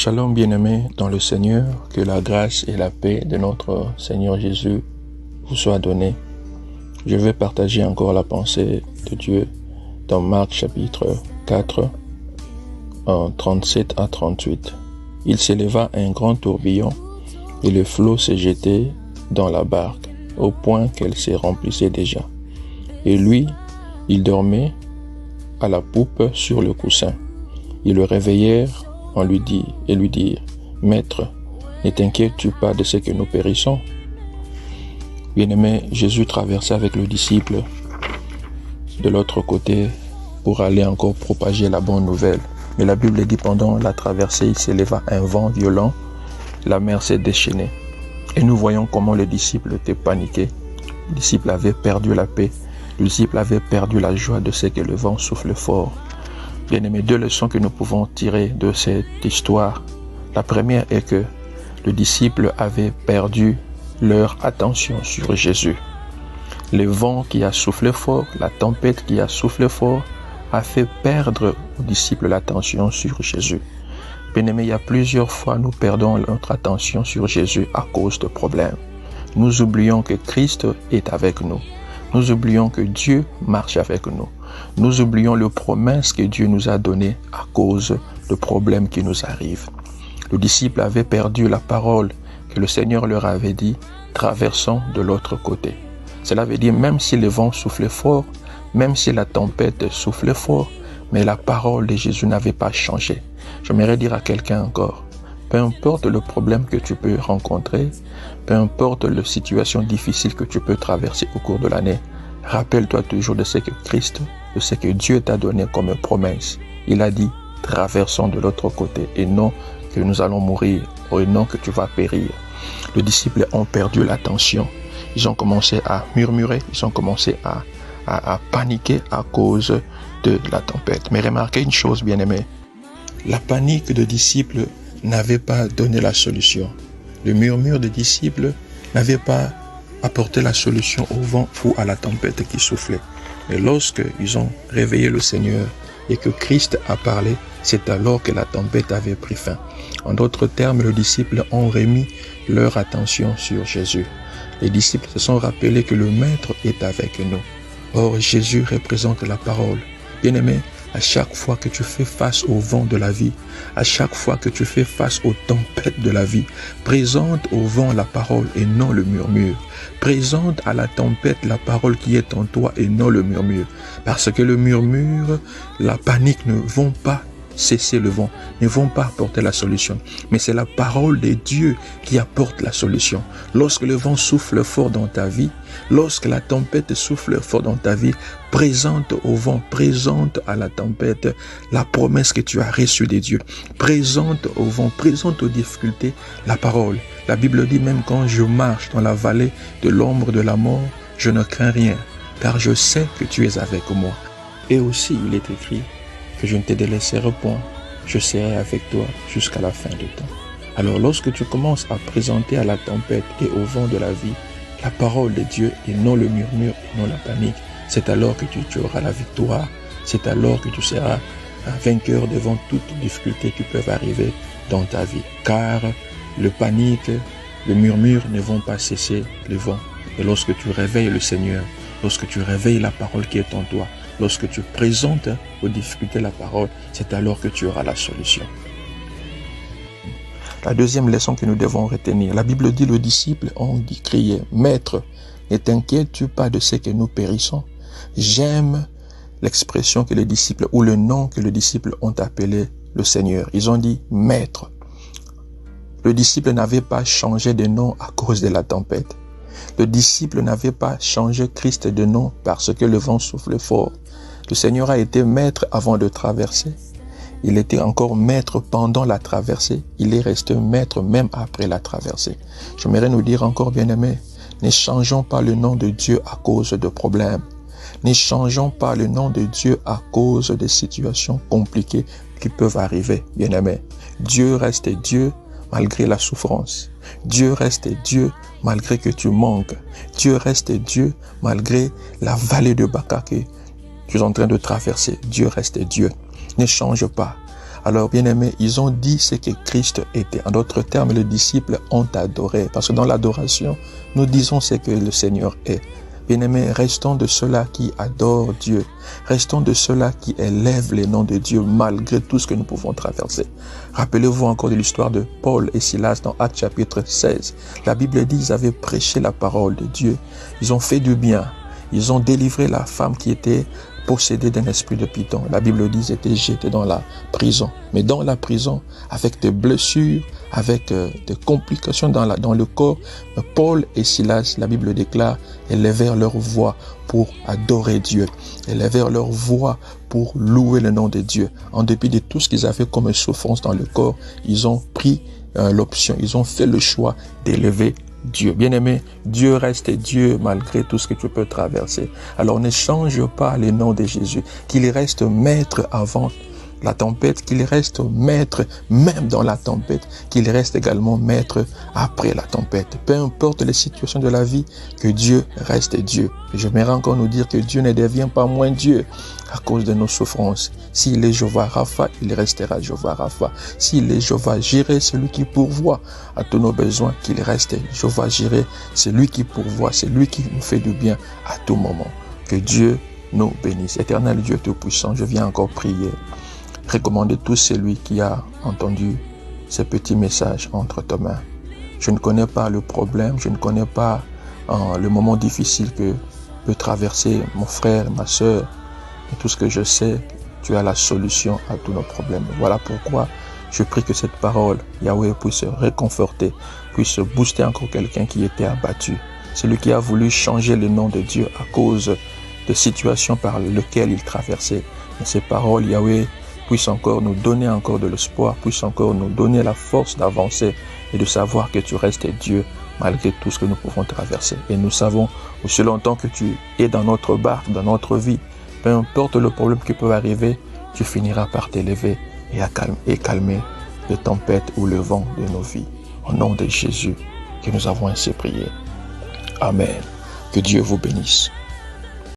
Shalom bien-aimés dans le Seigneur, que la grâce et la paix de notre Seigneur Jésus vous soient données. Je vais partager encore la pensée de Dieu dans Marc chapitre 4, 37 à 38. Il s'éleva un grand tourbillon et le flot s'est jeté dans la barque au point qu'elle se remplissait déjà. Et lui, il dormait à la poupe sur le coussin. Ils le réveillèrent et lui dirent, « Maître, ne t'inquiètes-tu pas de ce que nous périssons ?» Bien-aimé, Jésus traversait avec le disciple de l'autre côté pour aller encore propager la bonne nouvelle. Mais la Bible dit pendant la traversée, il s'éleva un vent violent, la mer s'est déchaînée. Et nous voyons comment le disciple était paniqué. Le disciple avait perdu la paix. Le disciple avait perdu la joie de ce que le vent souffle fort. Bien-aimés, deux leçons que nous pouvons tirer de cette histoire. La première est que le disciple avait perdu leur attention sur Jésus. Le vent qui a soufflé fort, la tempête qui a soufflé fort, a fait perdre aux disciples l'attention sur Jésus. Bien-aimés, il y a plusieurs fois nous perdons notre attention sur Jésus à cause de problèmes. Nous oublions que Christ est avec nous. Nous oublions que Dieu marche avec nous. Nous oublions les promesses que Dieu nous a données à cause de problèmes qui nous arrivent. Le disciple avait perdu la parole que le Seigneur leur avait dit, traversons de l'autre côté. Cela veut dire même si le vent soufflait fort, même si la tempête soufflait fort, mais la parole de Jésus n'avait pas changé. J'aimerais dire à quelqu'un encore, peu importe le problème que tu peux rencontrer, peu importe la situation difficile que tu peux traverser au cours de l'année, rappelle-toi toujours de ce que Christ, de ce que Dieu t'a donné comme promesse. Il a dit, traversons de l'autre côté et non que nous allons mourir et non que tu vas périr. Les disciples ont perdu l'attention. Ils ont commencé à murmurer, ils ont commencé à paniquer à cause de la tempête. Mais remarquez une chose, bien-aimés, la panique des disciples n'avait pas donné la solution. Le murmure des disciples n'avait pas apporté la solution au vent ou à la tempête qui soufflait. Mais lorsqu'ils ont réveillé le Seigneur et que Christ a parlé, c'est alors que la tempête avait pris fin. En d'autres termes, les disciples ont remis leur attention sur Jésus. Les disciples se sont rappelés que le Maître est avec nous. Or, Jésus représente la parole. Bien-aimé, à chaque fois que tu fais face au vent de la vie, à chaque fois que tu fais face aux tempêtes de la vie, présente au vent la parole et non le murmure. Présente à la tempête la parole qui est en toi et non le murmure. Parce que le murmure, la panique ne vont pas cesser le vent, ne vont pas apporter la solution. Mais c'est la parole de Dieu qui apporte la solution. Lorsque le vent souffle fort dans ta vie, lorsque la tempête souffle fort dans ta vie, présente au vent, présente à la tempête la promesse que tu as reçue de Dieu. Présente au vent, présente aux difficultés la parole. La Bible dit même quand je marche dans la vallée de l'ombre de la mort, je ne crains rien, car je sais que tu es avec moi. Et aussi il est écrit que je ne te délaisserai point, je serai avec toi jusqu'à la fin du temps. Alors lorsque tu commences à présenter à la tempête et au vent de la vie la parole de Dieu et non le murmure et non la panique, c'est alors que tu auras la victoire, c'est alors que tu seras un vainqueur devant toutes les difficultés qui peuvent arriver dans ta vie. Car le panique, le murmure ne vont pas cesser le vent. Et lorsque tu réveilles le Seigneur, lorsque tu réveilles la parole qui est en toi, lorsque tu présentes aux difficultés la parole, c'est alors que tu auras la solution. La deuxième leçon que nous devons retenir, la Bible dit, le disciple ont crié, « Maître, ne t'inquiètes-tu pas de ce que nous périssons ?» J'aime l'expression que les disciples, ou le nom que les disciples ont appelé le Seigneur. Ils ont dit, « Maître ». Le disciple n'avait pas changé de nom à cause de la tempête. Le disciple n'avait pas changé Christ de nom parce que le vent souffle fort. Le Seigneur a été maître avant de traverser. Il était encore maître pendant la traversée. Il est resté maître même après la traversée. J'aimerais nous dire encore, bien-aimés, ne changeons pas le nom de Dieu à cause de problèmes. Ne changeons pas le nom de Dieu à cause de situations compliquées qui peuvent arriver, bien-aimés. Dieu reste Dieu malgré la souffrance. Dieu reste Dieu malgré que tu manques. Dieu reste Dieu malgré la vallée de Baca que tu es en train de traverser. Dieu reste Dieu. Ne change pas. Alors, bien-aimés, ils ont dit ce que Christ était. En d'autres termes, les disciples ont adoré. Parce que dans l'adoration, nous disons ce que le Seigneur est. Bien-aimés, restons de ceux-là qui adorent Dieu. Restons de ceux-là qui élèvent les noms de Dieu malgré tout ce que nous pouvons traverser. Rappelez-vous encore de l'histoire de Paul et Silas dans Actes chapitre 16. La Bible dit qu'ils avaient prêché la parole de Dieu. Ils ont fait du bien. Ils ont délivré la femme qui était possédée d'un esprit de python. La Bible dit qu'ils étaient jetés dans la prison. Mais dans la prison, avec des blessures, avec des complications dans le corps, Paul et Silas, la Bible déclare, élevèrent leur voix pour adorer Dieu, élevèrent leur voix pour louer le nom de Dieu. En dépit de tout ce qu'ils avaient comme souffrance dans le corps, ils ont pris l'option, ils ont fait le choix d'élever Dieu. Bien-aimé, Dieu reste Dieu malgré tout ce que tu peux traverser. Alors ne change pas le nom de Jésus, qu'il reste maître avant la tempête, qu'il reste maître même dans la tempête, qu'il reste également maître après la tempête. Peu importe les situations de la vie, que Dieu reste Dieu. Et j'aimerais encore nous dire que Dieu ne devient pas moins Dieu à cause de nos souffrances. S'il est Jéhovah Rapha, il restera Jéhovah Rapha. S'il est Jéhovah Jireh, c'est lui qui pourvoit à tous nos besoins, qu'il reste Jéhovah Jireh, c'est lui qui pourvoit, c'est lui qui nous fait du bien à tout moment. Que Dieu nous bénisse. Éternel Dieu Tout-Puissant, je viens encore prier. Recommandez tout celui qui a entendu ces petits messages entre tes mains. Je ne connais pas le problème, je ne connais pas le moment difficile que peut traverser mon frère, ma soeur. Mais tout ce que je sais, tu as la solution à tous nos problèmes. Voilà pourquoi je prie que cette parole, Yahweh, puisse réconforter, puisse booster encore quelqu'un qui était abattu. Celui qui a voulu changer le nom de Dieu à cause de situations par lesquelles il traversait. Mais ces paroles, Yahweh, puisse encore nous donner encore de l'espoir, puisse encore nous donner la force d'avancer et de savoir que tu restes Dieu malgré tout ce que nous pouvons traverser. Et nous savons aussi longtemps que tu es dans notre barque, dans notre vie, peu importe le problème qui peut arriver, tu finiras par t'élever et calmer les tempêtes ou le vent de nos vies. Au nom de Jésus que nous avons ainsi prié. Amen. Que Dieu vous bénisse.